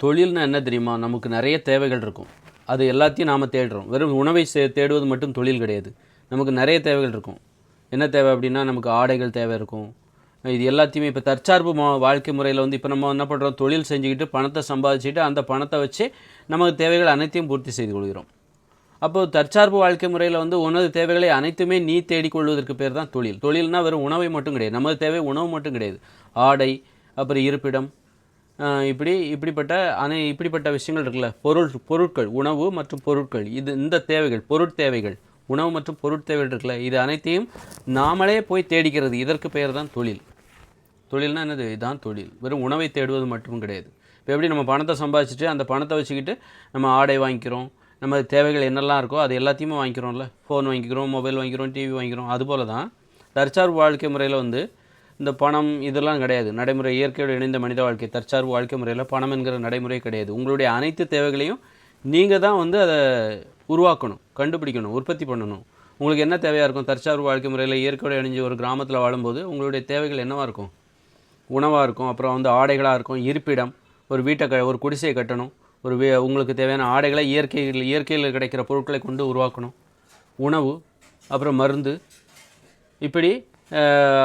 தொழில்னா என்ன தெரியுமா? நமக்கு நிறைய தேவைகள் இருக்கும். அது எல்லாத்தையும் நாம் தேடுறோம். வெறும் உணவை தேடுவது மட்டும் தொழில் கிடையாது. நமக்கு நிறைய தேவைகள் இருக்கும். என்ன தேவை அப்படின்னா, நமக்கு ஆடைகள் தேவை இருக்கும். இது எல்லாத்தையுமே இப்போ தற்சார்பு வாழ்க்கை முறையில் வந்து இப்போ நம்ம என்ன பண்ணுறோம், தொழில் செஞ்சுக்கிட்டு பணத்தை சம்பாதிச்சுட்டு அந்த பணத்தை வச்சு நமக்கு தேவைகள் அனைத்தையும் பூர்த்தி செய்து கொள்கிறோம். அப்போது தற்சார்பு வாழ்க்கை முறையில் வந்து உனது தேவைகளை அனைத்துமே நீ தேடிக்கொள்வதற்கு பேர் தான் தொழில். தொழில்னா வெறும் உணவை மட்டும் கிடையாது. நமது தேவை உணவு மட்டும் கிடையாது. ஆடை, அப்புறம் இருப்பிடம், இப்படிப்பட்ட விஷயங்கள் இருக்குல்ல. பொருட்கள், உணவு மற்றும் பொருட்கள், இந்த தேவைகள், பொருட்தேவைகள், உணவு மற்றும் பொருட்தேவைகள் இருக்குல்ல, இது அனைத்தையும் நாமளே போய் தேடிக்கிறது. இதற்கு பெயர் தான் தொழில். தொழில்னா என்னது? இதுதான் தொழில். வெறும் உணவை தேடுவது மட்டும் கிடையாது. இப்போ எப்படி நம்ம பணத்தை சம்பாதிச்சுட்டு அந்த பணத்தை வச்சுக்கிட்டு நம்ம ஆடை வாங்கிக்கிறோம், நம்ம தேவைகள் என்னெல்லாம் இருக்கோ அது எல்லாத்தையுமே வாங்கிக்கிறோம்ல. ஃபோன் வாங்கிக்கிறோம், மொபைல் வாங்கிக்கிறோம், டிவி வாங்கிக்கிறோம். அதுபோல் தான் தற்சார்பு வாழ்க்கை முறையில் வந்து இந்த பணம் இதெல்லாம் கிடையாது. நடைமுறை இயற்கையோடு இணைந்த மனித வாழ்க்கை தற்சார்பு வாழ்க்கை முறையில் பணம் என்கிற நடைமுறை கிடையாது. உங்களுடைய அனைத்து தேவைகளையும் நீங்கள் தான் வந்து அதை உருவாக்கணும், கண்டுபிடிக்கணும், உற்பத்தி பண்ணணும். உங்களுக்கு என்ன தேவையாக இருக்கும்? தற்சார்பு வாழ்க்கை முறையில் இயற்கையோடு இணைஞ்சு ஒரு கிராமத்தில் வாழும்போது உங்களுடைய தேவைகள் என்னவாக இருக்கும்? உணவாக இருக்கும், அப்புறம் வந்து ஆடைகளாக இருக்கும், இருப்பிடம், ஒரு வீட்டை ஒரு குடிசையை கட்டணும், உங்களுக்கு தேவையான ஆடைகளை இயற்கையில் கிடைக்கிற பொருட்களை கொண்டு உருவாக்கணும், உணவு, அப்புறம் மருந்து, இப்படி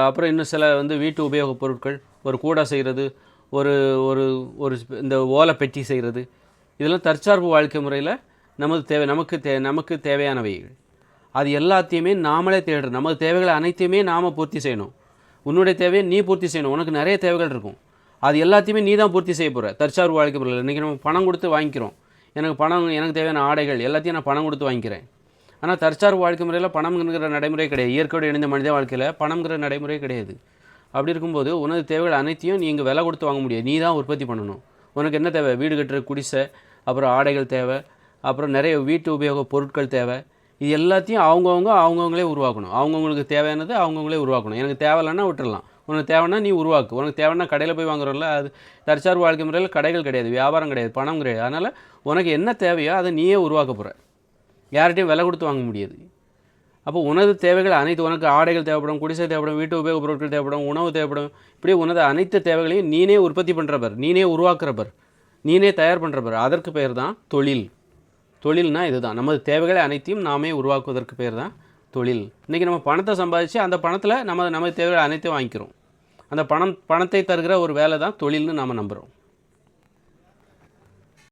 அப்புறம் இன்னும் சில வந்து வீட்டு உபயோகப் பொருட்கள், ஒரு கூடை செய்கிறது, ஒரு ஒரு ஒரு இந்த ஓலை பெட்டி செய்கிறது. இதெல்லாம் தற்சார்பு வாழ்க்கை முறையில் நமக்கு தேவையானவைகள். அது எல்லாத்தையுமே நாமளே தேடுறோம். நமது தேவைகளை அனைத்தையுமே நாம் பூர்த்தி செய்யணும். உன்னுடைய தேவையை நீ பூர்த்தி செய்யணும். உனக்கு நிறைய தேவைகள் இருக்கும். அது எல்லாத்தையுமே நீ தான் பூர்த்தி செய்ய போகிற. தற்சார்பு வாழ்க்கை முறையில் இன்றைக்கி நம்ம பணம் கொடுத்து வாங்கிக்கிறோம். எனக்கு தேவையான ஆடைகள் எல்லாத்தையும் நான் பணம் கொடுத்து வாங்கிக்கிறேன். ஆனால் தற்சார்பு வாழ்க்கை முறையில் பணம்ங்கிற நடைமுறை கிடையாது. இயற்கையோடு இணைந்த மனித வாழ்க்கையில் பணம்ங்கிற நடைமுறை கிடையாது. அப்படி இருக்கும்போது உனது தேவைகள் அனைத்தையும் நீங்கள் விலை கொடுத்து வாங்க முடியாது. நீ தான் உற்பத்தி பண்ணணும். உனக்கு என்ன தேவை? வீடு கட்டுற குடிசை, அப்புறம் ஆடைகள் தேவை, அப்புறம் நிறைய வீட்டு உபயோக பொருட்கள் தேவை. இது எல்லாத்தையும் அவங்கவுங்களே உருவாக்கணும். அவங்கவுங்களுக்கு தேவையானது அவங்கவுங்களே உருவாக்கணும். எனக்கு தேவையில்லைன்னா விட்டுடலாம். உனக்கு தேவைன்னா நீ உருவாக்கு. உனக்கு தேவைன்னா கடையில் போய் வாங்குறோம்ல, அது தற்சார்பு வாழ்க்கை முறையில் கடைகள் கிடையாது, வியாபாரம் கிடையாது, பணம் கிடையாது. அதனால் உனக்கு என்ன தேவையோ அதை நீயே உருவாக்க போகிற. யார்கிட்டையும் விலை கொடுத்து வாங்க முடியாது. அப்போ உனது தேவைகள் அனைத்து, உனக்கு ஆடைகள் தேவைப்படும், குடிசை தேவைப்படும், வீட்டு உபயோகப் பொருட்கள் தேவைப்படும், உணவு தேவைப்படும். இப்படியே உனது அனைத்து தேவைகளையும் நீனே உற்பத்தி பண்ணுறவர், நீனே உருவாக்குறவர், நீனே தயார் பண்ணுறவர். அதற்கு பெயர் தான் தொழில். தொழில்னா இதுதான். நமது தேவைகளை அனைத்தையும் நாமே உருவாக்குவதற்கு பேர் தான் தொழில். இன்றைக்கி நம்ம பணத்தை சம்பாதிச்சு அந்த பணத்தில் நமது தேவைகளை அனைத்தையும் வாங்கிக்கிறோம். அந்த பணத்தை தருகிற ஒரு வேலை தான் தொழில்னு நாம் நம்புகிறோம்.